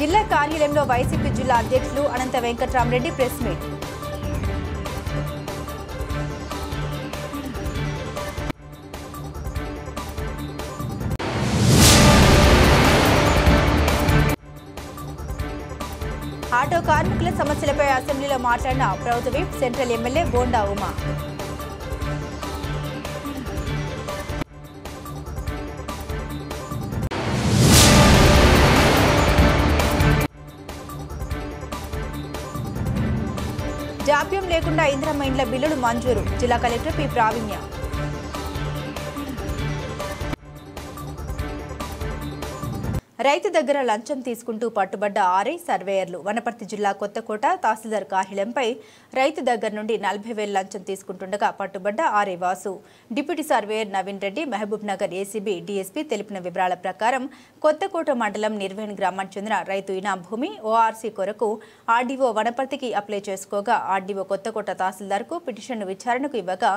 జిల్లా కార్యాలయంలో వైసీపీ జిల్లా అధ్యక్షులు అనంత వెంకట్రామరెడ్డి ప్రెస్ మీట్. ఆటో కార్మికుల సమస్యలపై అసెంబ్లీలో మాట్లాడిన ప్రభుత్వ whip central MLA bonda Uma. జాప్యం లేకుండా ఇందిరమ్మ ఇండ్ల బిల్లులు మంజూరు. జిల్లా కలెక్టర్ పి ప్రావీణ్య. రైతు దగ్గర లంచం తీసుకుంటూ పట్టుబడ్డ ఆర్ఐ సర్వేయర్లు. వనపర్తి జిల్లా కొత్తకోట తహసీల్దార్ కార్యాలయంపై రైతు దగ్గర నుండి 40,000 లంచం తీసుకుంటుండగా పట్టుబడ్డ RI Vasu. Deputy surveyor Naveen Reddy Mahabubnagar ACB DSP తెలిపిన వివరాల ప్రకారం కొత్తకోట మండలం నిర్వేన్ గ్రామానికి చెందిన రైతు ఇనాం భూమి ఓఆర్సీ కొరకు ఆర్డీఓ వనపర్తికి అప్లై చేసుకోగా ఆర్డీఓ కొత్తకోట తహసీల్దార్కు పిటిషన్ను విచారణకు ఇవ్వగా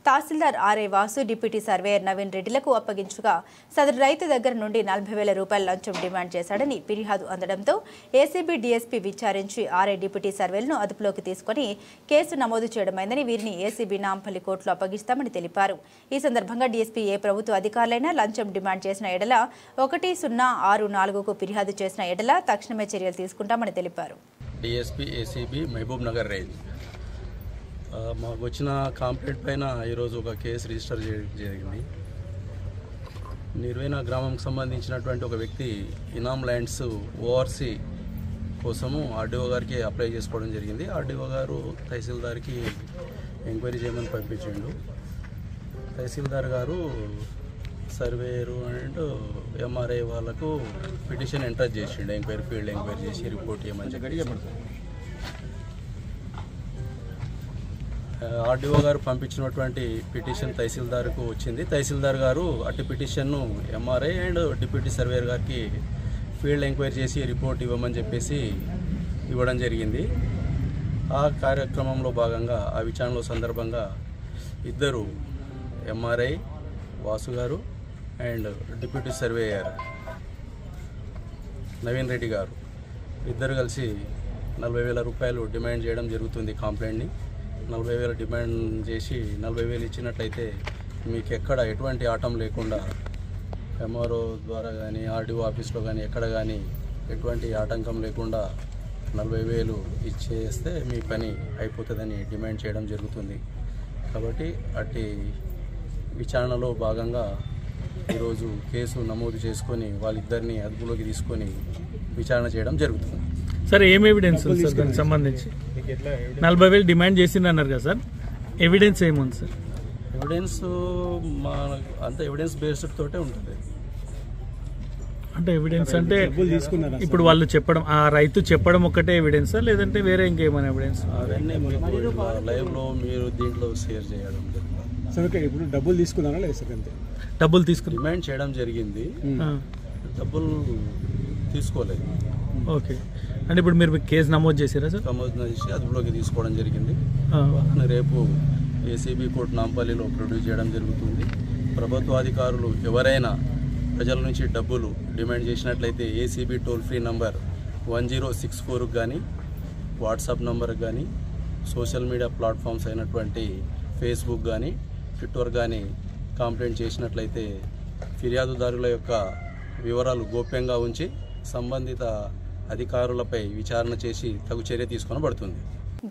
tahsildar RI Vasu deputy surveyor Naveen రెడ్డిలకు అప్పగించగా సదరు రైతు దగ్గర నుండి 40,000 రూపాయల లంచం డిమాండ్ చేశాడని ఫిర్యాదు అందడంతో ఏసీబీ డీఎస్పీ విచారించి ఆర్ఐ డిప్యూటీ సర్వేలను అదుపులోకి తీసుకుని కేసు నమోదు చేయడమైందని వీరిని ఏసీబీ నాంపల్లి కోర్టులో అప్పగిస్తామని తెలిపారు. ఈ సందర్భంగా డీఎస్పీ ఏ ప్రభుత్వ అధికారులైనా లంచం డిమాండ్ చేసిన ఎడల 1064కు ఫిర్యాదు చేసిన ఎడల తక్షణమే చర్యలు తీసుకుంటామని తెలిపారు. DSP ACB Mahbubnagar range మాకు వచ్చిన కంప్లైంట్ పైన ఈరోజు ఒక కేసు రిజిస్టర్ జరిగింది. నిర్వేన గ్రామంకి సంబంధించినటువంటి ఒక వ్యక్తి ఇనామ్ ల్యాండ్స్ ఓఆర్సీ కోసము ఆర్డీఓ గారికి అప్లై చేసుకోవడం జరిగింది. ఆర్డీఓ గారు తహసీల్దార్కి ఎంక్వైరీ చేయమని పంపించిండు. తహసీల్దార్ గారు సర్వేయరు అండ్ ఎంఆర్ఐ వాళ్ళకు పిటిషన్ ఎంటర్ చేసిండు. ఫీల్డ్ ఎంక్వైరీ చేసి రిపోర్ట్ చేయమని చెప్పి ఆర్డీఓ గారు పంపించినటువంటి పిటిషన్ తహసీల్దార్కు వచ్చింది. తహసీల్దార్ గారు అటు పిటిషన్ను ఎంఆర్ఐ అండ్ డిప్యూటీ సర్వేయర్ గారికి ఫీల్డ్ ఎంక్వైరీ చేసి రిపోర్ట్ ఇవ్వమని చెప్పేసి ఇవ్వడం జరిగింది. ఆ కార్యక్రమంలో భాగంగా ఆ విచారణలో సందర్భంగా ఇద్దరు ఎంఆర్ఐ వాసు గారు and deputy surveyor Naveen Reddy గారు ఇద్దరు కలిసి 40,000 రూపాయలు డిమాండ్ చేయడం జరుగుతుంది. కంప్లైంట్ని 40,000 డిమాండ్ చేసి 40,000 ఇచ్చినట్లయితే మీకు ఎక్కడ ఎటువంటి ఆటం లేకుండా ఎంఆర్ఓ ద్వారా కానీ ఆర్డీఓ ఆఫీస్లో కానీ ఎక్కడ కానీ ఎటువంటి ఆటంకం లేకుండా 40,000 ఇచ్చేస్తే మీ పని అయిపోతుందని డిమాండ్ చేయడం జరుగుతుంది. కాబట్టి అట్టి విచారణలో భాగంగా ఈరోజు కేసు నమోదు చేసుకొని వాళ్ళిద్దరిని అదుపులోకి తీసుకొని విచారణ చేయడం జరుగుతుంది. సార్ ఏం ఎవిడెన్స్ దానికి సంబంధించి 40,000 డిమాండ్ చేసింది అన్నారు కదా సార్, ఎవిడెన్స్ ఏముంది సార్? ఎవిడెన్స్ అంత ఎవిడెన్స్ బేస్డ్ తోటే ఉంటుంది. అంటే ఎవిడెన్స్ అంటే ఇప్పుడు వాళ్ళు చెప్పడం, ఆ రైతు చెప్పడం ఒక్కటే ఎవిడెన్సా లేదంటే వేరే ఇంకేమైనా ఎవిడెన్స్? అవన్నీ మీకు లైవ్లో మీరు దీంట్లో షేర్ చేయడం జరుగుతుంది. ఇప్పుడు డబ్బులు తీసుకున్నారా లేదు సార్? అంతే డబ్బులు తీసుకుని డిమాండ్ చేయడం జరిగింది, డబ్బులు తీసుకోలేదు. ఓకే, అంటే ఇప్పుడు మీరు కేసు నమోదు చేసారా సార్? నమోదు చేసి అదుపులోకి తీసుకోవడం జరిగింది. రేపు ఏసీబీ కోర్టు నాంపల్లిలో ప్రొడ్యూస్ చేయడం జరుగుతుంది. ప్రభుత్వాధికారులు ఎవరైనా ప్రజల నుంచి డబ్బులు డిమాండ్ చేసినట్లయితే ఏసీబీ టోల్ ఫ్రీ నంబర్ 1064కు కానీ వాట్సాప్ నంబర్కి కానీ సోషల్ మీడియా ప్లాట్ఫామ్స్ అయినటువంటి ఫేస్బుక్ కానీ ట్విట్టర్ కానీ కంప్లైంట్ చేసినట్లయితే ఫిర్యాదుదారుల యొక్క వివరాలు గోప్యంగా ఉంచి సంబంధిత అధికారులపై విచారణ చేసి తగు చర్య తీసుకొనబడుతుంది.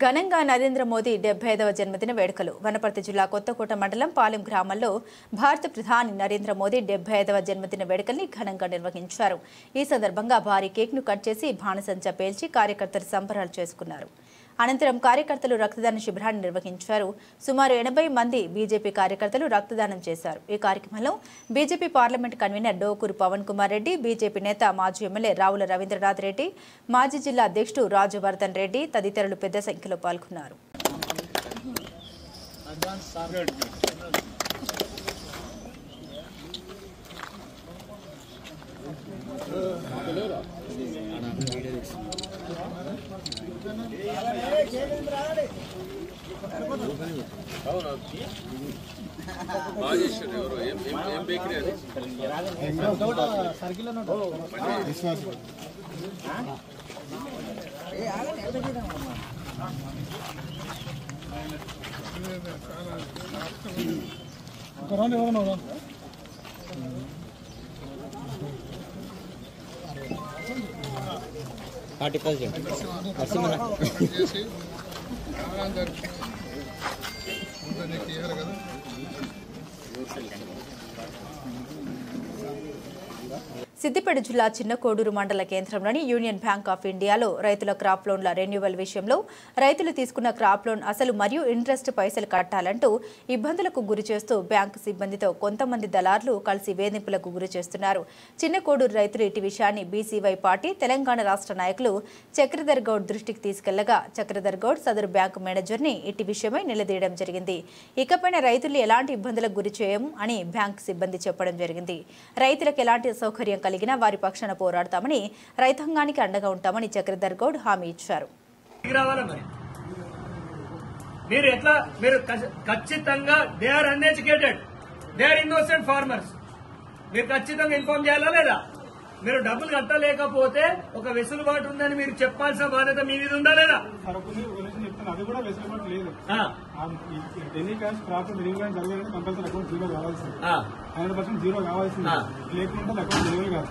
ఘనంగా నరేంద్ర మోదీ 75వ జన్మదిన వేడుకలు. వనపర్తి జిల్లా కొత్తకోట మండలం పాలెం గ్రామంలో భారత ప్రధాని నరేంద్ర మోదీ 75వ జన్మదిన వేడుకల్ని ఘనంగా నిర్వహించారు. ఈ సందర్భంగా భారీ కేక్ను కట్ చేసి బాణసంచా పేల్చి కార్యకర్తలు సంబరాలు చేసుకున్నారు. అనంతరం కార్యకర్తలు రక్తదాన శిబిరాన్ని నిర్వహించారు. సుమారు 80 మంది బీజేపీ కార్యకర్తలు రక్తదానం చేశారు. ఈ కార్యక్రమంలో BJP parliament convener Dokuru Pavan Kumar Reddy, BJP నేత మాజీ ఎమ్మెల్యే రావుల రవీంద్రనాథ్ రెడ్డి, మాజీ జిల్లా అధ్యక్షుడు రాజవర్ధన్ రెడ్డి తదితరులు పెద్ద సంఖ్యలో పాల్గొన్నారు. అవును సిద్దిపేట జిల్లా చిన్నకోడూరు మండల కేంద్రంలోని యూనియన్ బ్యాంక్ ఆఫ్ ఇండియాలో రైతుల క్రాప్ లోన్ల రెన్యువల్ విషయంలో రైతులు తీసుకున్న క్రాప్ లోన్ అసలు మరియు ఇంట్రెస్ట్ పైసలు కట్టాలంటూ ఇబ్బందులకు గురిచేస్తూ బ్యాంకు సిబ్బందితో కొంతమంది దళారులు కలిసి వేధింపులకు గురిచేస్తున్నారు. చిన్నకోడూరు రైతులు ఇటు విషయాన్ని బీసీవై పార్టీ తెలంగాణ రాష్ట్ర నాయకులు చక్రధర్ గౌడ్ దృష్టికి తీసుకెళ్లగా చక్రధర్ గౌడ్ సదరు బ్యాంకు మేనేజర్ని ఇటు విషయమై నిలదీయడం జరిగింది. ఇకపైన రైతులు ఎలాంటి ఇబ్బందులకు గురి చేయము అని బ్యాంకు సిబ్బంది చెప్పడం జరిగింది. రైతులకు ఎలాంటి సౌకర్యం కలిగిన వారి పక్షాన పోరాడతామని రైతాంగానికి అండగా ఉంటామని చక్రధర్ గౌడ్ హామీ ఇచ్చారు. మీరు ఖచ్చితంగా they are uneducated, they are innocent farmers. మీరు ఖచ్చితంగా ఇన్ఫార్మ్ చేయాలా లేదా? మీరు డబ్బులు కట్టలేకపోతే ఒక వెసులుబాటు ఉందని మీరు చెప్పాల్సిన బాధ్యత మీ మీద ఉందా లేదా? అది కూడా వెసులుబాటు లేదు. ఎనీ క్యాష్ క్రాప్ రిలీవ్ జరగాలంటే కంపల్సరీ అకౌంట్ జీరో కావాల్సింది, 100% జీరో కావాల్సింది. లేకుంటే అకౌంట్ రిలీవ్ కాదు.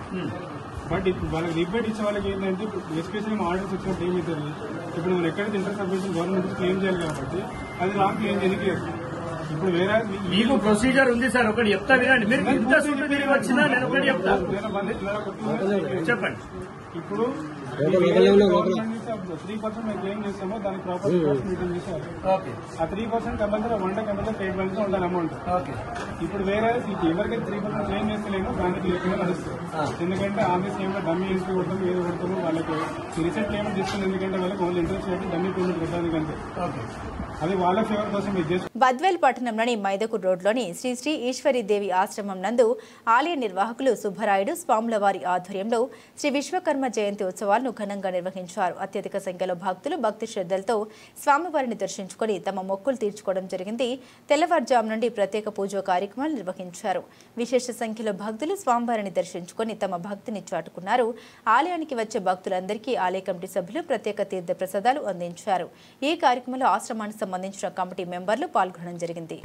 బట్ ఇప్పుడు వాళ్ళకి రిబేట్ ఇచ్చే వాళ్ళకి ఏంటంటే ఇప్పుడు ఎస్పెషల్లీ ఆర్డర్స్ వచ్చినప్పుడు ఏమవుతుంది, ఇప్పుడు మనం ఎక్కడైతే ఇంట్రెస్ట్ సబ్మిషన్ గవర్నమెంట్ క్లెయిమ్ చేయాలి కాబట్టి అది రాంగ్ క్లెయిమ్ చేయలేదు. ఇప్పుడు వేరే మీకు ప్రొసీజర్ ఉంది సార్, ఒకటి చెప్తా వినండి. మీరు ఇంత సూటు తిరిగి వచ్చినా నేను ఒకటి చెప్తా, చెప్పండి. ఇప్పుడు 3% మేము క్లెయిమ్ చేస్తామో దానికి ప్రాపర్ మీటింగ్ చేసేవాళ్ళు. ఆ 3% కంపల్సరీ 1 కంపల్సరీ స్టేట్ బ్యాంక్ లో ఉండాలి అమౌంట్. ఇప్పుడు వేరే ఎవరికైతే 3% క్లెయిమ్ చేస్తలేమో దానికి లేకుండా నడుస్తుంది. ఎందుకంటే ఆఫీస్ ఏమో డమ్మీ ఎంట్రీ కొడతాము, ఏదో కొడతాము, వాళ్ళకి రీసెంట్ పేమెంట్ తీసుకుంది. ఎందుకంటే వాళ్ళకి ఓన్లీ ఇంట్రెస్ట్ పెట్టి డమ్మీ పేమెంట్ కొట్టడానికంటే అది వాళ్ళ ఫేవర్ కోసం బద్వేల్ పట్టణంలోని మైదకూర్ రోడ్లోని శ్రీ శ్రీ ఈశ్వరీదేవి ఆశ్రమం నందు ఆలయ నిర్వాహకులు సుబ్బరాయుడు స్వాముల వారి ఆధ్వర్యంలో శ్రీ విశ్వకర్మ జయంతి ఉత్సవాలను ఘనంగా నిర్వహించారు. అత్యధిక సంఖ్యలో భక్తులు భక్తి శ్రద్ధలతో స్వామివారిని దర్శించుకుని తమ మొక్కులు తీర్చుకోవడం జరిగింది. తెల్లవారుజాము నుండి ప్రత్యేక పూజా కార్యక్రమాలు నిర్వహించారు. విశేష సంఖ్యలో భక్తులు స్వామివారిని దర్శించుకుని తమ భక్తిని చాటుకున్నారు. ఆలయానికి వచ్చే భక్తులందరికీ ఆలయ కమిటీ సభ్యులు ప్రత్యేక తీర్థ ప్రసాదాలు అందించారు. ఈ కార్యక్రమంలో ఆశ్రమానికి సంబంధించిన కమిటీ మెంబర్లు పాల్గొనడం జరిగింది.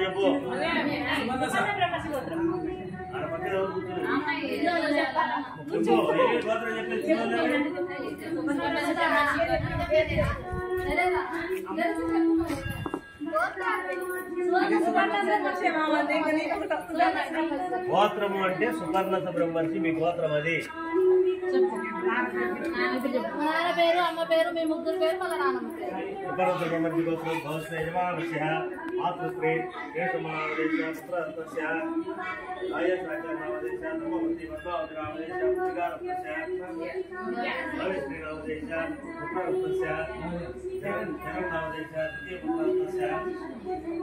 చెప్పు గోత్రము అంటే సుపర్ణత బ్రహ్మర్షి మీ గోత్రం అది. పేరు అమ్మ పేరు మీ ముగ్గురు పేరు మళ్ళీ నాన్నమ్మ పేరు. సుపర్ణత బ్రహ్మర్షి గోత్రం భవస్య యజమానస్య మాతృశ్రీ కేశమాదేశ పుత్రస్య ఆయసాచరణాదేశ ధర్మవతి పద్మావతిరామదేశ పుత్రికారస్య భవిశ్రీనామదేశ పుత్రస్య జగన్నామదేశ ద్వితీయ పుత్రస్య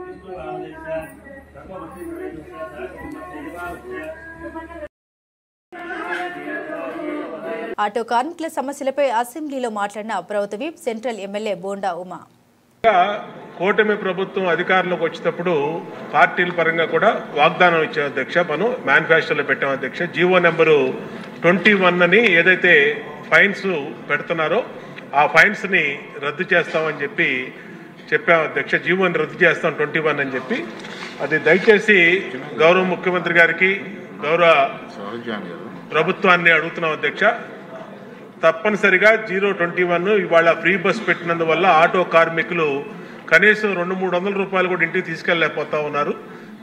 విష్ణునామదేశ ధర్మవతి యజమానస్య. ఆటో కార్మికుల సమస్యలపై అసెంబ్లీలో మాట్లాడిన ప్రభుత్వ whip central MLA bonda Uma. కూటమి ప్రభుత్వం అధికారంలోకి వచ్చేటప్పుడు పార్టీల పరంగా కూడా వాగ్దానం ఇచ్చాం అధ్యక్ష. మనం మేనిఫెస్టోలో పెట్టాం అధ్యక్ష. జీవో నెంబరు 21 అని ఏదైతే ఫైన్స్ పెడుతున్నారో ఆ ఫైన్స్ ని రద్దు చేస్తామని చెప్పాం అధ్యక్ష. జీవోని రద్దు చేస్తాం 21 అని చెప్పి. అది దయచేసి గౌరవ ముఖ్యమంత్రి గారికి గౌరవ ప్రభుత్వాన్ని అడుగుతున్నాం అధ్యక్ష. తప్పనిసరిగా 021 ఇవాళ ఫ్రీ బస్ పెట్టినందువల్ల ఆటో కార్మికులు కనీసం 200-300 రూపాయలు కూడా ఇంటికి తీసుకెళ్ళలేకపోతా ఉన్నారు.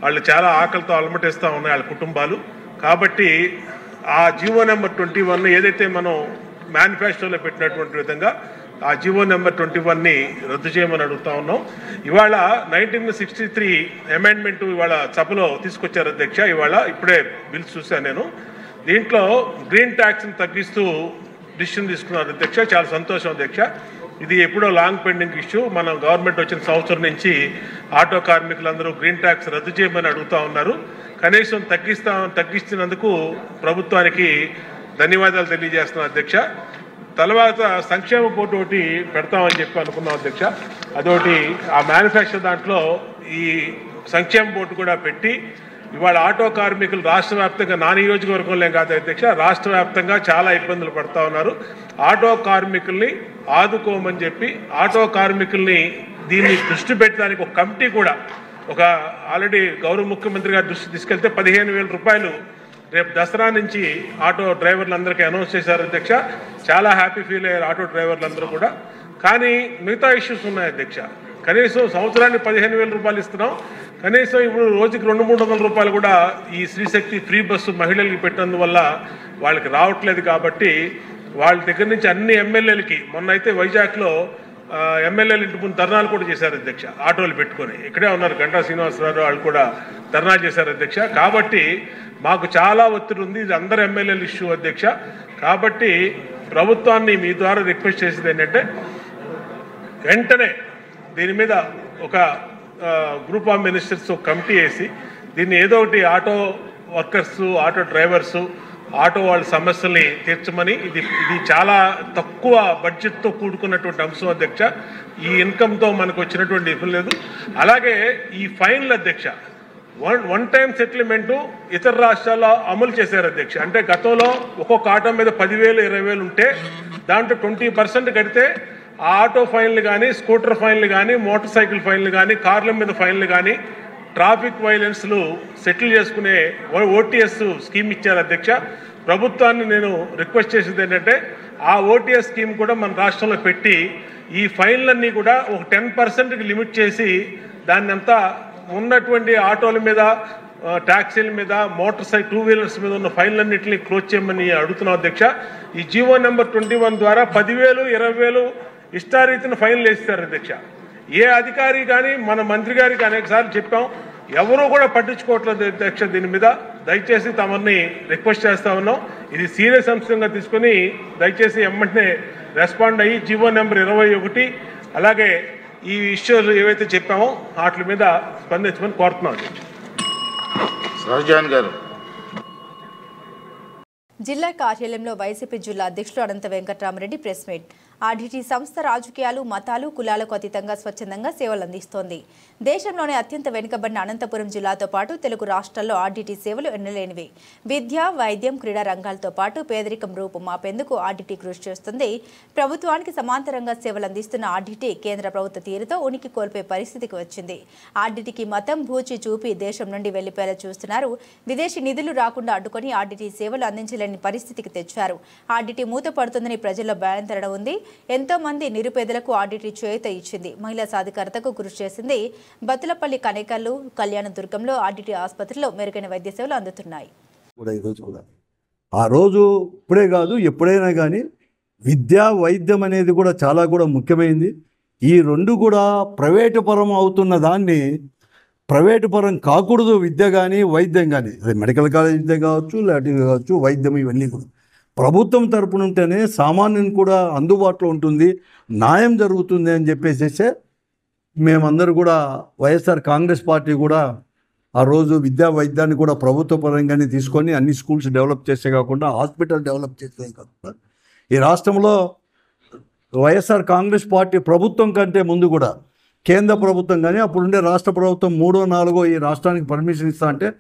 వాళ్ళు చాలా ఆకలితో అలమటిస్తూ ఉన్నాయి వాళ్ళ కుటుంబాలు. కాబట్టి ఆ జీవో నెంబర్ 21 ఏదైతే మనం మేనిఫెస్టోలో పెట్టినటువంటి విధంగా ఆ జీవో నెంబర్ 21ని రద్దు చేయమని అడుగుతా ఉన్నాం. ఇవాళ 1963 అమెండ్మెంట్ ఇవాళ సభలో తీసుకొచ్చారు అధ్యక్ష. ఇప్పుడే బిల్స్ చూశాను నేను. దీంట్లో గ్రీన్ ట్యాక్స్ని తగ్గిస్తూ డిసిషన్ తీసుకున్నారు అధ్యక్ష. చాలా సంతోషం అధ్యక్ష. ఇది ఎప్పుడో లాంగ్ పెండింగ్ ఇష్యూ. మన గవర్నమెంట్ వచ్చిన సంవత్సరం నుంచి ఆటో కార్మికులందరూ గ్రీన్ ట్యాక్స్ రద్దు చేయమని అడుగుతూ ఉన్నారు. కనీసం తగ్గిస్తున్నందుకు ప్రభుత్వానికి ధన్యవాదాలు తెలియజేస్తున్నాం అధ్యక్ష. తర్వాత సంక్షేమ బోర్డు ఒకటి పెడతామని చెప్పి అనుకున్నాం అధ్యక్ష. అదొకటి ఆ మేనిఫెస్టో దాంట్లో ఈ సంక్షేమ బోర్డు కూడా పెట్టి ఇవాళ ఆటో కార్మికులు రాష్ట్ర వ్యాప్తంగా, నా నియోజకవర్గంలో కాదు అధ్యక్ష, రాష్ట్ర వ్యాప్తంగా చాలా ఇబ్బందులు పడుతూ ఉన్నారు. ఆటో కార్మికుల్ని ఆదుకోమని చెప్పి ఆటో కార్మికుల్ని దీన్ని దృష్టి పెట్టడానికి ఒక కమిటీ కూడా ఆల్రెడీ గౌరవ ముఖ్యమంత్రి గారి దృష్టి తీసుకెళ్తే 15,000 రూపాయలు రేపు దసరా నుంచి ఆటో డ్రైవర్లందరికీ అనౌన్స్ చేశారు అధ్యక్ష. చాలా హ్యాపీ ఫీల్ అయ్యారు ఆటో డ్రైవర్లందరూ కూడా. కానీ మిగతా ఇష్యూస్ ఉన్నాయి అధ్యక్ష. కనీసం సంవత్సరానికి 15,000 రూపాయలు ఇస్తున్నాం. కనీసం ఇప్పుడు రోజుకి 200-300 రూపాయలు కూడా ఈ శ్రీశక్తి ఫ్రీ బస్సు మహిళలకి పెట్టినందువల్ల వాళ్ళకి రావట్లేదు. కాబట్టి వాళ్ళ దగ్గర నుంచి అన్ని ఎమ్మెల్యేలకి, మొన్న అయితే వైజాగ్లో ఎమ్మెల్యేలు ఇంటి ముందు ధర్నాలు కూడా చేశారు అధ్యక్ష. ఆటోలు పెట్టుకొని ఇక్కడే ఉన్నారు, గంటా శ్రీనివాసరావు వాళ్ళు కూడా ధర్నా చేశారు అధ్యక్ష. కాబట్టి మాకు చాలా ఒత్తిడి ఉంది. ఇది అందరు ఎమ్మెల్యేల ఇష్యూ అధ్యక్ష. కాబట్టి ప్రభుత్వాన్ని మీ ద్వారా రిక్వెస్ట్ చేసేది ఏంటంటే వెంటనే దీని మీద ఒక గ్రూప్ ఆఫ్ మినిస్టర్స్ కమిటీ వేసి దీన్ని ఏదో ఒకటి auto workers, auto drivers, auto వాళ్ళ సమస్యల్ని తీర్చమని. ఇది చాలా తక్కువ బడ్జెట్తో కూడుకున్నటువంటి అంశం అధ్యక్ష. ఈ ఇన్కమ్తో మనకు వచ్చినటువంటి ఇబ్బంది లేదు. అలాగే ఈ ఫైన్లు అధ్యక్ష, వన్ టైం సెటిల్మెంటు ఇతర రాష్ట్రాల్లో అమలు చేశారు అధ్యక్ష. అంటే గతంలో ఒక్కొక్క ఆటో మీద 10,000, 20,000 ఉంటే దాంట్లో 20% కడితే ఆ ఆటో ఫైన్లు కానీ, స్కూటర్ ఫైన్లు కానీ, మోటార్ సైకిల్ ఫైన్లు కానీ, కార్ల మీద ఫైన్లు కానీ, ట్రాఫిక్ వైలెన్స్లు సెటిల్ చేసుకునే ఓటీఎస్ స్కీమ్ ఇచ్చారు అధ్యక్ష. ప్రభుత్వాన్ని నేను రిక్వెస్ట్ చేసేది ఏంటంటే ఆ ఓటీఎస్ స్కీమ్ కూడా మన రాష్ట్రంలో పెట్టి ఈ ఫైన్లన్నీ కూడా ఒక 10%కి లిమిట్ చేసి దాన్ని అంతా ఉన్నటువంటి ఆటోల మీద, ట్యాక్సీల మీద, మోటార్ సైకిల్, 2 వీలర్స్ మీద ఉన్న ఫైన్లన్నింటినీ క్లోజ్ చేయమని అడుగుతున్నాం అధ్యక్ష. ఈ జీవో నెంబర్ 21 ద్వారా 10,000, 20,000 ఇష్టారీతిన ఫైన్లు వేస్తారు అధ్యక్ష. ఏ అధికారి కానీ, మన మంత్రి గారికి అనేకసార్లు చెప్పాం, ఎవరూ కూడా పట్టించుకోవట్లేదు అధ్యక్ష. దీని మీద దయచేసి తమని రిక్వెస్ట్ చేస్తా ఉన్నాం. ఇది సీరియస్ అంశంగా తీసుకుని దయచేసి వెంటనే రెస్పాండ్ అయ్యి జీవో నెంబర్ 21 అలాగే ఈ ఇష్యూలు ఏవైతే చెప్పామో వాటి మీద స్పందించమని కోరుతున్నాం. సహజాన్ గారు. జిల్లా కార్యాలయంలో వైసీపీ జిల్లా అధ్యక్షులు అనంత వెంకటరామరెడ్డి ప్రెస్ మీట్. ఆర్డీటీ సంస్థ రాజకీయాలు, మతాలు, కులాలకు అతీతంగా స్వచ్ఛందంగా సేవలు అందిస్తోంది. దేశంలోనే అత్యంత వెనుకబడిన అనంతపురం జిల్లాతో పాటు తెలుగు రాష్ట్రాల్లో ఆర్డీటీ సేవలు ఎన్నలేనివి. విద్య, వైద్యం, క్రీడా రంగాలతో పాటు పేదరికం రూపు మాపేందుకు ఆర్డీటీ కృషి చేస్తుంది. ప్రభుత్వానికి సమాంతరంగా సేవలు అందిస్తున్న ఆర్డీటీ కేంద్ర ప్రభుత్వ తీరుతో ఉనికి కోల్పోయే పరిస్థితికి వచ్చింది. ఆర్డీటీకి మతం భూచి చూపి దేశం నుండి వెళ్లిపోయేలా చూస్తున్నారు. విదేశీ నిధులు రాకుండా అడ్డుకొని ఆర్డీటీ సేవలు అందించలేని పరిస్థితికి తెచ్చారు. ఆర్డీటీ మూతపడుతుందని ప్రజల్లో భయాందోళన ఉంది. ఎంతో మంది నిరుపేదలకు ఆర్డీటీ చేయూత ఇచ్చింది. మహిళా సాధికారతకు కృషి చేసింది. బతులపల్లి, కనేకల్లు, కళ్యాణదుర్గంలో ఆర్డీటీ ఆసుపత్రిలో మెరుగైన వైద్య సేవలు అందుతున్నాయి. ఆ రోజు ఇప్పుడే కాదు, ఎప్పుడైనా కానీ విద్య, వైద్యం అనేది కూడా చాలా కూడా ముఖ్యమైనది. ఈ రెండు కూడా ప్రైవేటు పరం అవుతున్న దాన్ని ప్రైవేటు పరం కాకూడదు. విద్య కానీ, వైద్యం కానీ, అది మెడికల్ కాలేజ్ విద్య కావచ్చు, లాటిన్ కావచ్చు, వైద్యం, ఇవన్నీ కూడా ప్రభుత్వం తరపున ఉంటేనే సామాన్యుని కూడా అందుబాటులో ఉంటుంది, న్యాయం జరుగుతుంది అని చెప్పేసేసే మేమందరూ కూడా వైఎస్ఆర్ కాంగ్రెస్ పార్టీ కూడా ఆ రోజు విద్యా వైద్యాన్ని కూడా ప్రభుత్వ పరంగానే తీసుకొని అన్ని స్కూల్స్ డెవలప్ చేసే కాకుండా హాస్పిటల్ డెవలప్ చేసే కాకుండా ఈ రాష్ట్రంలో వైఎస్ఆర్ కాంగ్రెస్ పార్టీ ప్రభుత్వం కంటే ముందు కూడా కేంద్ర ప్రభుత్వం కానీ అప్పుడుండే రాష్ట్ర ప్రభుత్వం 3వ 4వ ఈ రాష్ట్రానికి పర్మిషన్ ఇస్తా అంటే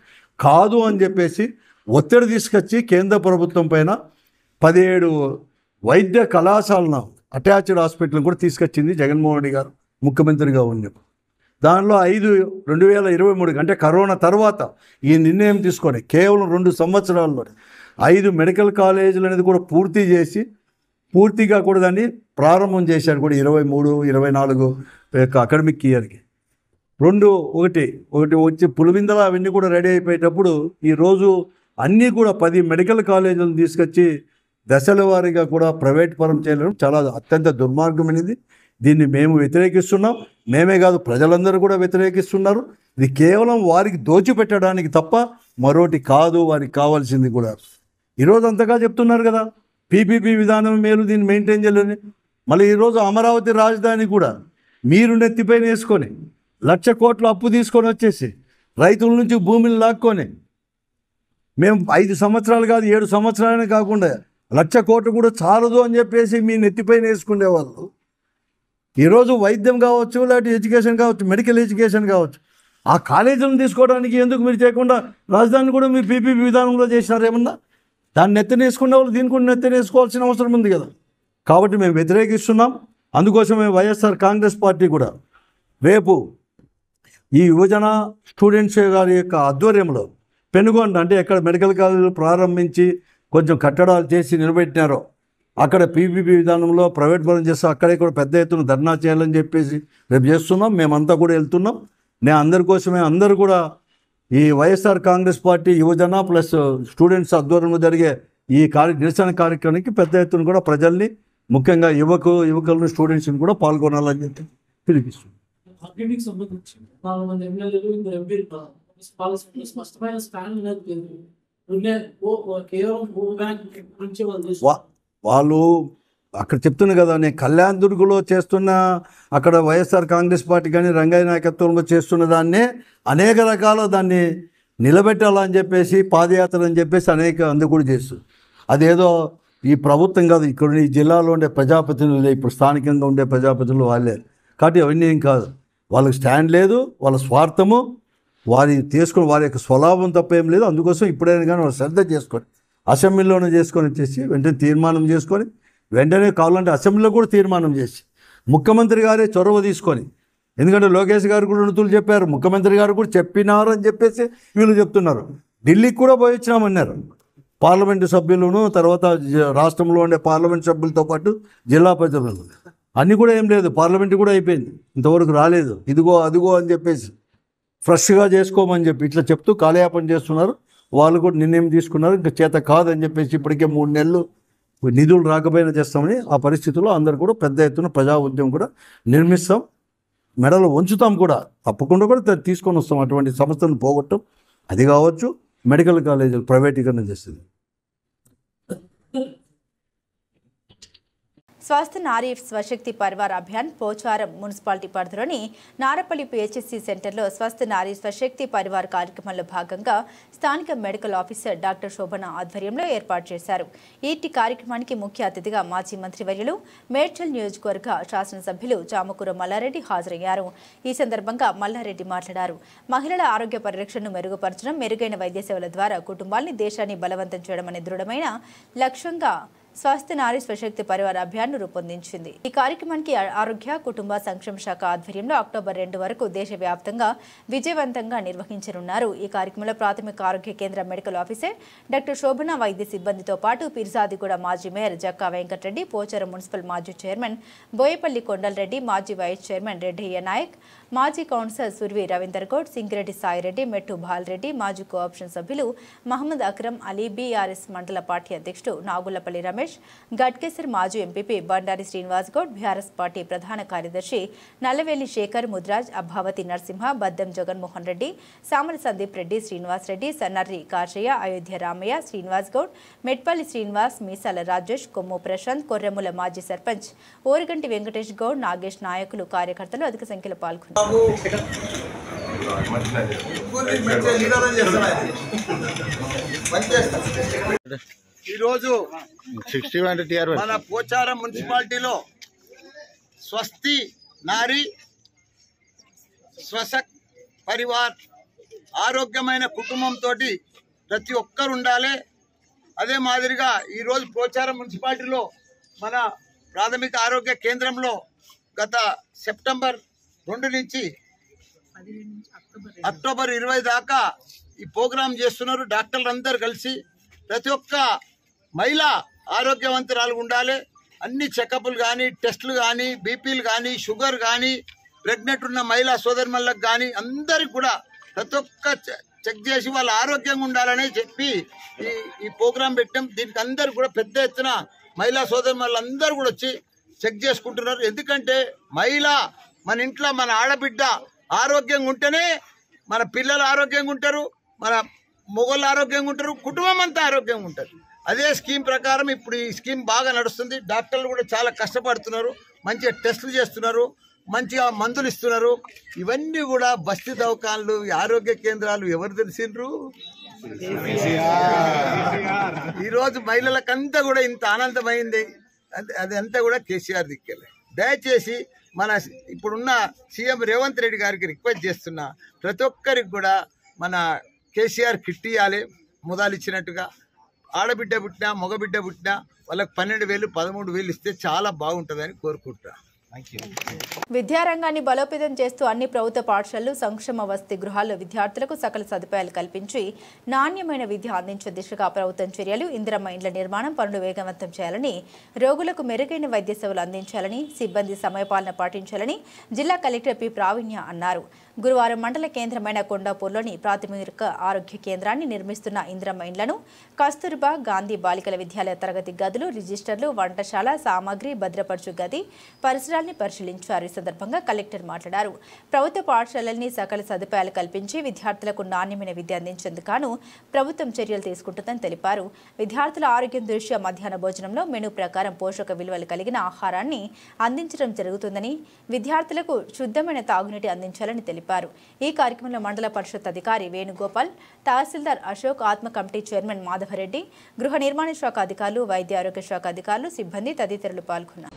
కాదు అని చెప్పేసి ఒత్తిడి తీసుకొచ్చి కేంద్ర ప్రభుత్వం పైన 17 వైద్య కళాశాలను అటాచ్డ్ హాస్పిటల్ కూడా తీసుకొచ్చింది జగన్మోహన్ రెడ్డి గారు ముఖ్యమంత్రిగా ఉన్నప్పుడు. దానిలో 5 2023 అంటే కరోనా తర్వాత ఈ నిర్ణయం తీసుకొని కేవలం 2 సంవత్సరాల్లో 5 మెడికల్ కాలేజీలు అనేది కూడా పూర్తి చేసి పూర్తిగా కూడా దాన్ని ప్రారంభం చేశారు కూడా 23-24 అకాడమిక్ ఇయర్కి. ఒకటి వచ్చి పులివిందల అవన్నీ కూడా రెడీ అయిపోయేటప్పుడు ఈరోజు అన్నీ కూడా 10 మెడికల్ కాలేజీలను తీసుకొచ్చి దశల వారీగా కూడా ప్రైవేట్ పరం చేయడం చాలా అత్యంత దుర్మార్గమైనది. దీన్ని మేము వ్యతిరేకిస్తున్నాం. మేమే కాదు, ప్రజలందరూ కూడా వ్యతిరేకిస్తున్నారు. ఇది కేవలం వారికి దోచిపెట్టడానికి తప్ప మరోటి కాదు. వారికి కావాల్సింది కూడా ఈరోజు అంతగా చెప్తున్నారు కదా, పీపీపీ విధానం మేలు, దీన్ని మెయింటైన్ చేయాలని. మళ్ళీ ఈరోజు అమరావతి రాజధాని కూడా మీరు నెత్తిపైన వేసుకొని 1,00,000 కోట్ల అప్పు తీసుకొని వచ్చేసి రైతుల నుంచి భూమిని లాక్కొని మేము 5 సంవత్సరాలు కాదు 7 సంవత్సరాలనే కాకుండా 1,00,000 కోట్లు కూడా చాలదు అని చెప్పేసి మీ నెత్తిపైన వేసుకునేవాళ్ళు. ఈరోజు వైద్యం కావచ్చు, లేకపోతే ఎడ్యుకేషన్ కావచ్చు, మెడికల్ ఎడ్యుకేషన్ కావచ్చు, ఆ కాలేజీలను తీసుకోవడానికి ఎందుకు మీరు చేయకుండా రాజధాని కూడా మీ పీపీపీ విధానంలో చేసినారు? ఏమన్నా దాన్ని నెత్తనేసుకునే వాళ్ళు దీన్ని కూడా నెత్తనేసుకోవాల్సిన అవసరం ఉంది కదా. కాబట్టి మేము వ్యతిరేకిస్తున్నాం. అందుకోసమే వైఎస్ఆర్ కాంగ్రెస్ పార్టీ కూడా రేపు ఈ యువజన స్టూడెంట్స్ గారి యొక్క ఆధ్వర్యంలో పెనుగొండ అంటే ఎక్కడ మెడికల్ కాలేజీలు ప్రారంభించి కొంచెం కట్టడాలు చేసి నిలబెట్టినారో అక్కడ పీపీపీ విధానంలో ప్రైవేట్ పరం చేస్తే అక్కడే కూడా పెద్ద ఎత్తున ధర్నా చేయాలని చెప్పేసి రేపు చేస్తున్నాం. మేమంతా కూడా వెళ్తున్నాం. నేను అందరి కోసమే అందరూ కూడా ఈ వైఎస్ఆర్ కాంగ్రెస్ పార్టీ యువజన ప్లస్ స్టూడెంట్స్ ఆధ్వర్యంలో జరిగే ఈ నిరసన కార్యక్రమానికి పెద్ద ఎత్తున కూడా ప్రజల్ని, ముఖ్యంగా యువకులను స్టూడెంట్స్ని కూడా పాల్గొనాలని చెప్పి పిలిపిస్తున్నాం. అకాడమిక్ సంబంధించి 4 మంది ఎమ్మెల్యేలు, 2 ఎంపీలు పాలసీ స్పష్టమైన స్టాండ్ కేవలం ఓట్ బ్యాంక్ నుంచి వాళ్ళు అక్కడ చెప్తున్నారు కదా, నేను కళ్యాణ్ దుర్గులో చేస్తున్న అక్కడ వైఎస్ఆర్ కాంగ్రెస్ పార్టీ కానీ రంగయ్య నాయకత్వంలో చేస్తున్న దాన్నే అనేక రకాల దాన్ని నిలబెట్టాలని చెప్పేసి పాదయాత్ర అని చెప్పేసి అందుకు కూడా చేస్తుంది. అదేదో ఈ ప్రభుత్వం కాదు, ఇక్కడ ఈ జిల్లాలో ఉండే ప్రజాప్రతినిధులు, ఇప్పుడు స్థానికంగా ఉండే ప్రజాప్రతినిధులు వాళ్ళే. కాబట్టి అవన్నీ ఏం కాదు, వాళ్ళకి స్టాండ్ లేదు, వాళ్ళ స్వార్థము వారి తీసుకొని వారి యొక్క స్వలాభం తప్ప ఏం లేదు. అందుకోసం ఇప్పుడైనా కానీ వాళ్ళు శ్రద్ధ చేసుకొని అసెంబ్లీలోనే చేసుకొని వచ్చేసి వెంటనే తీర్మానం చేసుకొని, వెంటనే కావాలంటే అసెంబ్లీలో కూడా తీర్మానం చేసి ముఖ్యమంత్రి గారే చొరవ తీసుకొని, ఎందుకంటే లోకేష్ గారు కూడా ఉన్నతులు చెప్పారు, ముఖ్యమంత్రి గారు కూడా చెప్పినారు అని చెప్పేసి వీళ్ళు చెప్తున్నారు. ఢిల్లీకి కూడా పోయి వచ్చినామన్నారు పార్లమెంటు సభ్యులను, తర్వాత రాష్ట్రంలో ఉండే పార్లమెంట్ సభ్యులతో పాటు జిల్లా ప్రజలు అన్నీ కూడా ఏం లేదు, పార్లమెంటు కూడా అయిపోయింది, ఇంతవరకు రాలేదు, ఇదిగో అదిగో అని చెప్పేసి ఫ్రెష్గా చేసుకోమని చెప్పి ఇట్లా చెప్తూ కాలయాపన చేస్తున్నారు. వాళ్ళు కూడా నిర్ణయం తీసుకున్నారు, ఇంకా చేత కాదని చెప్పేసి ఇప్పటికే 3 నెలలు నిధులు రాకపోయినా చేస్తామని. ఆ పరిస్థితుల్లో అందరు కూడా పెద్ద ఎత్తున ప్రజా ఉద్యమం కూడా నిర్మిస్తాం, మెడలు వంచుతాం కూడా, తప్పకుండా కూడా తీసుకొని వస్తాం. అటువంటి సంస్థలను పోగొట్టం, అది కావచ్చు మెడికల్ కాలేజీలు ప్రైవేటీకరణ చేస్తుంది. స్వస్థ నారీ స్వశక్తి పరివార్ అభియాన్ పోచారం మున్సిపాలిటీ పరిధిలోని నారపల్లి పిహెచ్సి సెంటర్లో స్వస్థ నారీ స్వశక్తి పరివార్ కార్యక్రమంలో భాగంగా స్థానిక మెడికల్ ఆఫీసర్ డాక్టర్ శోభన ఆధ్వర్యంలో ఏర్పాటు చేశారు. ఈ కార్యక్రమానికి ముఖ్య అతిథిగా మాజీ మంత్రివర్యులు మేడ్చల్ నియోజకవర్గ శాసనసభ్యులు చామకూర మల్లారెడ్డి హాజరయ్యారు. ఈ సందర్భంగా మల్లారెడ్డి మాట్లాడారు. మహిళల ఆరోగ్య పరిరక్షణను మెరుగుపరచడం, మెరుగైన వైద్య సేవల ద్వారా కుటుంబాన్ని, దేశాన్ని బలవంతం చేయడం అనే దృఢమైన లక్ష్యంగా స్వస్థ నారీ స్వశక్తి పరివార్ అభియాన్ను రూపొందించింది. ఈ కార్యక్రమానికి ఆరోగ్య కుటుంబ సంక్షేమ శాఖ ఆధ్వర్యంలో అక్టోబర్ 2 వరకు దేశవ్యాప్తంగా విజయవంతంగా నిర్వహించనున్నారు. ఈ కార్యక్రమంలో ప్రాథమిక ఆరోగ్య కేంద్ర మెడికల్ ఆఫీసర్ డాక్టర్ శోభన, వైద్య సిబ్బందితో పాటు పిర్సాదిగూడ మాజీ మేయర్ జక్కా వెంకటరెడ్డి, పోచారం మున్సిపల్ మాజీ చైర్మన్ బోయపల్లి కొండలరెడ్డి, మాజీ వైస్ చైర్మన్ రెడ్డయ్య నాయక్, మాజీ కౌన్సిలర్ సుర్వి రవీందర్ గౌడ్, సింగిరెడ్డి సాయిరెడ్డి, మెట్టు బాలరెడ్డి, మాజీ కోఆప్షన్ సభ్యులు మహమ్మద్ అక్రమ్ అలీ, బీఆర్ఎస్ మండల పార్టీ అధ్యక్షుడు నాగులపల్లి రమేష్, గట్కేసర్ మాజీ MPP Bandari Srinivas Goud, BRS party ప్రధాన కార్యదర్శి నల్లవేలి శేఖర్, ముద్రాజ్, అభావతి నరసింహ, బద్దం జగన్మోహన్ రెడ్డి, సామల సందీప్ రెడ్డి, శ్రీనివాస్ రెడ్డి, సన్నర్రి కాశయ్య, అయోధ్య రామయ్య, శ్రీనివాస్ గౌడ్, మెట్పల్లి శ్రీనివాస్, మీసాల రాజేష్, కొమ్ము ప్రశాంత్, కొర్రెముల మాజీ సర్పంచ్ ఓరిగంటి వెంకటేష్ గౌడ్, నాగేష్ నాయకులు, కార్యకర్తలు అధిక సంఖ్యలో పాల్గొన్నారు. ఈరోజు మన పోచారం మున్సిపాలిటీలో స్వస్తి నారీ స్వశక్తి పరివార్ ఆరోగ్యమైన కుటుంబంతో ప్రతి ఒక్కరు ఉండాలి. అదే మాదిరిగా ఈరోజు పోచారం మున్సిపాలిటీలో మన ప్రాథమిక ఆరోగ్య కేంద్రంలో గత సెప్టెంబర్ 2 నుంచి అక్టోబర్ 20 దాకా ఈ ప్రోగ్రాం చేస్తున్నారు. డాక్టర్లు అందరు కలిసి ప్రతి ఒక్క మహిళ ఆరోగ్యవంతురాలు ఉండాలి. అన్ని చెకప్లు కానీ, టెస్టులు కానీ, బీపీలు కానీ, షుగర్ కానీ, ప్రెగ్నెంట్ ఉన్న మహిళా సోదరిమణులకు కానీ అందరికి కూడా ప్రతి ఒక్క చెక్ చేసి వాళ్ళ ఆరోగ్యంగా ఉండాలని చెప్పి ఈ ప్రోగ్రాం పెట్టాం. దీనికి అందరు కూడా పెద్ద ఎత్తున మహిళా సోదరులందరూ కూడా వచ్చి చెక్ చేసుకుంటున్నారు. ఎందుకంటే మహిళ మన ఇంట్లో మన ఆడబిడ్డ ఆరోగ్యంగా ఉంటేనే మన పిల్లలు ఆరోగ్యంగా ఉంటారు, మన మొగోళ్ళు ఆరోగ్యంగా ఉంటారు, కుటుంబం అంతా ఆరోగ్యంగా ఉంటారు. అదే స్కీమ్ ప్రకారం ఇప్పుడు ఈ స్కీమ్ బాగా నడుస్తుంది. డాక్టర్లు కూడా చాలా కష్టపడుతున్నారు, మంచిగా టెస్టులు చేస్తున్నారు, మంచిగా మందులు ఇస్తున్నారు. ఇవన్నీ కూడా బస్తీ దవాఖానాలు, ఆరోగ్య కేంద్రాలు ఎవరు తెలిసిండ్రు? ఈరోజు మహిళలకంతా కూడా ఇంత ఆనందమైంది, అదంతా కూడా కేసీఆర్ దిక్కెళ్ళే. దయచేసి మన ఇప్పుడున్న సీఎం రేవంత్ రెడ్డి గారికి రిక్వెస్ట్ చేస్తున్నా, ప్రతి ఒక్కరికి కూడా మన కేసీఆర్ కిట్ ఇవ్వాలి. ముదాలు ఇచ్చినట్టుగా ఆడబిడ్డ పుట్టినా మగబిడ్డ పుట్టినా వాళ్ళకి 12,000 13,000 ఇస్తే చాలా బాగుంటుందని కోరుకుంటున్నా. విద్యారంగాన్ని బలోపేతం చేస్తూ అన్ని ప్రభుత్వ పాఠశాలలు, సంక్షేమ వసతి గృహాల్లో విద్యార్థులకు సకల సదుపాయాలు కల్పించి నాణ్యమైన విద్య అందించే దిశగా ప్రభుత్వం చర్యలు, ఇందిరమ్మ ఇండ్ల నిర్మాణం పనులు వేగవంతం చేయాలని, రోగులకు మెరుగైన వైద్య సేవలు అందించాలని, సిబ్బంది సమయపాలన పాటించాలని జిల్లా కలెక్టర్ పి ప్రావీణ్య అన్నారు. గురువారం మండల కేంద్రమైన కొండాపూర్లోని ప్రాథమిక ఆరోగ్య కేంద్రాన్ని నిర్మిస్తున్న ఇందిరమ్మ ఇండ్లను, కస్తూర్బా గాంధీ బాలికల విద్యాలయ తరగతి గదులు, రిజిస్టర్లు, వంటశాల సామాగ్రి, భద్రపరచు గది పరిసరాల్ని పరిశీలించారు. ఈ సందర్భంగా కలెక్టర్ మాట్లాడారు. ప్రభుత్వ పాఠశాలల్ని సకల సదుపాయాలు కల్పించి విద్యార్థులకు నాణ్యమైన విద్య అందించేందుకు ప్రభుత్వం చర్యలు తీసుకుంటుందని తెలిపారు. విద్యార్థుల ఆరోగ్యం దృష్ట్యా మధ్యాహ్న భోజనంలో మెనూ ప్రకారం పోషక విలువలు కలిగిన ఆహారాన్ని అందించడం జరుగుతుందని, విద్యార్థులకు శుద్ధమైన తాగునీటి అందించాలని తెలిపారు. ఈ కార్యక్రమంలో మండల పరిషత్ అధికారి వేణుగోపాల్, తహసీల్దార్ అశోక్, ఆత్మ కమిటీ చైర్మన్ మాధవరెడ్డి, గృహ నిర్మాణ శాఖ అధికారులు, వైద్య ఆరోగ్య శాఖ అధికారులు, సిబ్బంది తదితరులు పాల్గొన్నారు.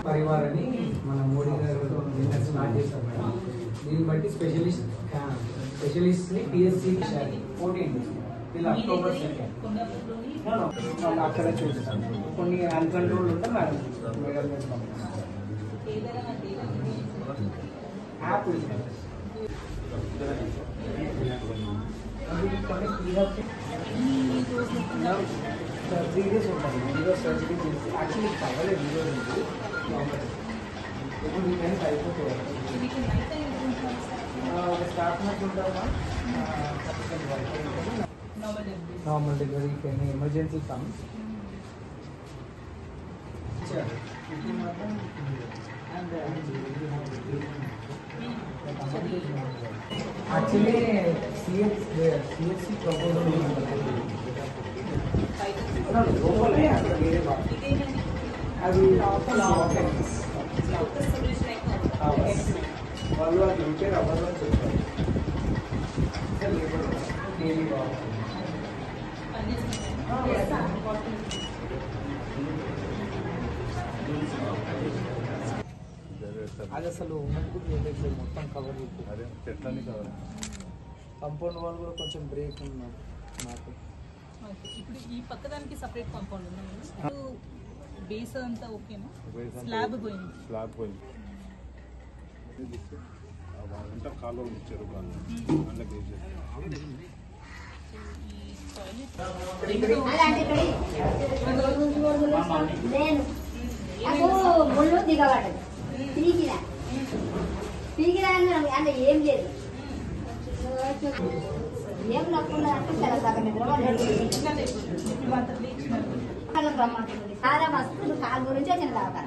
పరివార్ అని మన మోడీ గారు స్టార్ట్ చేస్తారు మేడం. దీన్ని బట్టి స్పెషలిస్ట్ని పిఎస్సి 14 వీళ్ళు అక్టోబర్ 2 అక్కడ చూస్తాను. కొన్ని అన్కంట్రోల్ ఉంటే మేడం యాప్ సర్జరీ డేస్ ఉంటుంది. ఈరోజు సర్జరీ చేసి యాక్చువల్లీ అవ్వలేదు. ఈరోజు ఉంది ఇప్పుడు వీకెండ్స్ అయిపోతాయి. స్టాఫ్ నర్స్ ఉంటామా, నార్మల్ డెలివరీ కానీ ఎమర్జెన్సీ కమ్స్ ఇప్పుడు మాత్రం యాక్చువల్లీ సిఎస్సి ప్రపోజల్ అది వాళ్ళు అది రిపేర్ అవ్వాలని చెప్పారు. అది అసలు ఉన్నట్టు మొత్తం కవర్ చెట్లన్నీ కవర్. కంపౌండ్ వాళ్ళు కూడా కొంచెం బ్రేక్ ఉన్నారు నాకు. ఇప్పుడు ఈ పక్కదానికి సపరేట్ కాంపౌండ్ ఉంది. బేస్ అంతా ఓకేనా? స్లాబ్ పోయింది. కాలువలు ఇచ్చారు. ముళ్ళు దిగబడ్డది, పీకిరా అంటే ఏం లేదు, ఏం నొప్పున్నా అంటే చాలా మస్తు కాలు గురించి వచ్చిన దాకా.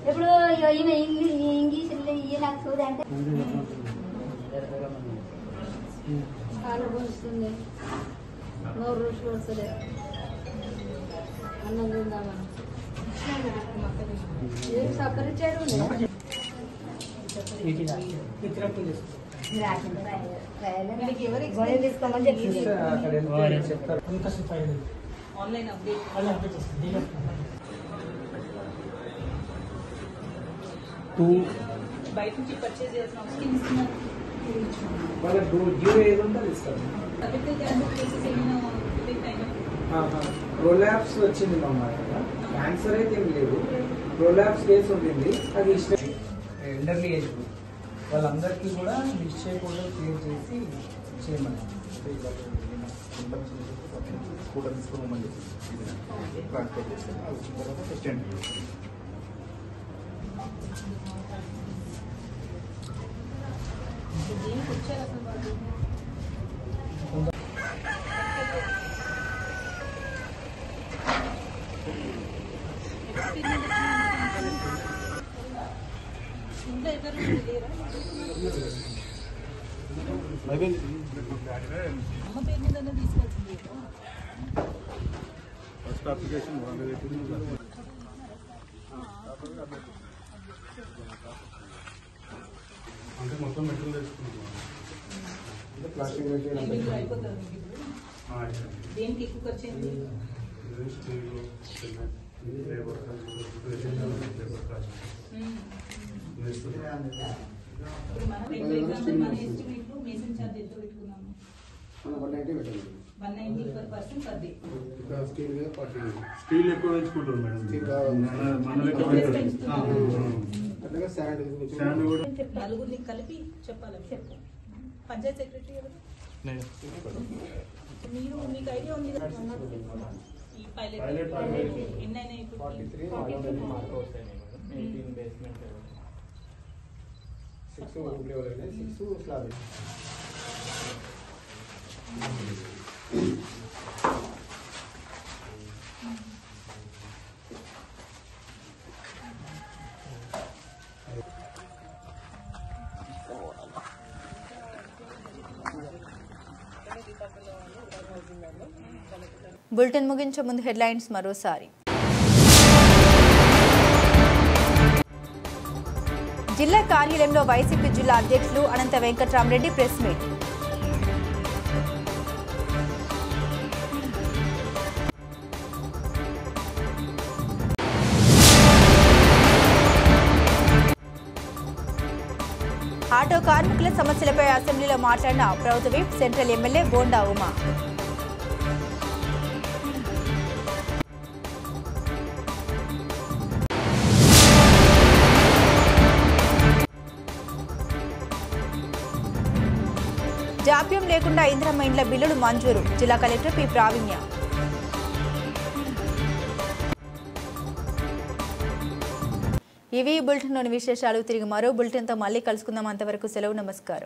ఇప్పుడు ఈమె ఇంగ్లీష్ నాకు చూడంటే కాలు గుంజుతుంది, నోరు రుచి వస్తుంది, అన్నం తిందామని ఏం సపరిచారు. తీసుకోమని చెప్తారు. ఆన్లైన్ అప్డేట్ బయట నుంచి పర్చేజ్ చేయాల్సిన అవసరం ఇస్తున్నారు. ప్రోలాప్స్ వచ్చింది అన్నమాట. క్యాన్సర్ అయితే ఏం లేదు, ప్రోలాప్స్ కేసు ఉండింది. అది ఎల్డర్లీ ఏజ్ గ్రూప్ వాళ్ళందరికీ కూడా నిశ్చయ కూడా క్లియర్ చేసి చేయమని స్కూటర్ తీసుకుని పోమని చెప్పి ట్రాన్స్పోర్ట్ చేస్తాను. అది వచ్చిన తర్వాత ఫస్ట్ ఎంట్రీ దేనికి వచ్చారు అసలు వాళ్ళు? ఇంట్లో ఎవరు లేరా? అమ్మ పేరు మీద తీసుకోవాల్సింది. ఫస్ట్ అప్లికేషన్ అంటే మొత్తం మెటీరియల్ తెచ్చుకుంటున్నాం. ప్లాస్టిక్ మెటీరియల్ అయిపోతుంది మీకు ఇప్పుడు. దేనికి ఎక్కువ ఖర్చు అయింది? స్టీల్, సిమెంట్, లేబర్ ఇప్పుడు మనం ఎగ్జాంపుల్ మన ఎస్టిమేట్ లో మేసన్ ఛార్జ్ ఎంత పెట్టుకున్నాము? 190 పెట్టాలి. 190 per person per day. ఇంకా స్టీల్ మీద 40. స్టీల్ ఎక్కువ తెచ్చుకుంటారు మేడం. మన లెక్క అట్లాగే శాండ్ కూడా నలుగురిని కలిపి చెప్పాలి. పంచాయత్ సెక్రటరీ ఎవరు? మీరు మీకు ఐడియా ఉంది కదా ఈ పైలట్ ఎన్ని అయినాయి ఇప్పుడు? 43 మార్క్ వస్తాయి. 18 బేస్మెంట్ 6 రూమ్ లెవెల్ అయినా 6 స్లాబ్. బులెటిన్ ముగించే ముందు హెడ్లైన్స్ మరోసారి. జిల్లా కార్యాలయంలో వైసీపీ జిల్లా అధ్యక్షులు అనంత వెంకట్రామరెడ్డి ప్రెస్ మీట్. ఆటో కార్మికుల సమస్యలపై అసెంబ్లీలో మాట్లాడిన ప్రభుత్వ whip central MLA bonda Uma. జాప్యం లేకుండా ఇందిరమ్మ ఇండ్ల బిల్లులు మంజూరు. జిల్లా కలెక్టర్ పి ప్రావీణ్య. ఇవి బులెటిన్లోని విశేషాలు. తిరిగి మరో బులెటిన్తో మళ్ళీ కలుసుకుందాం. అంతవరకు సెలవు. నమస్కారం.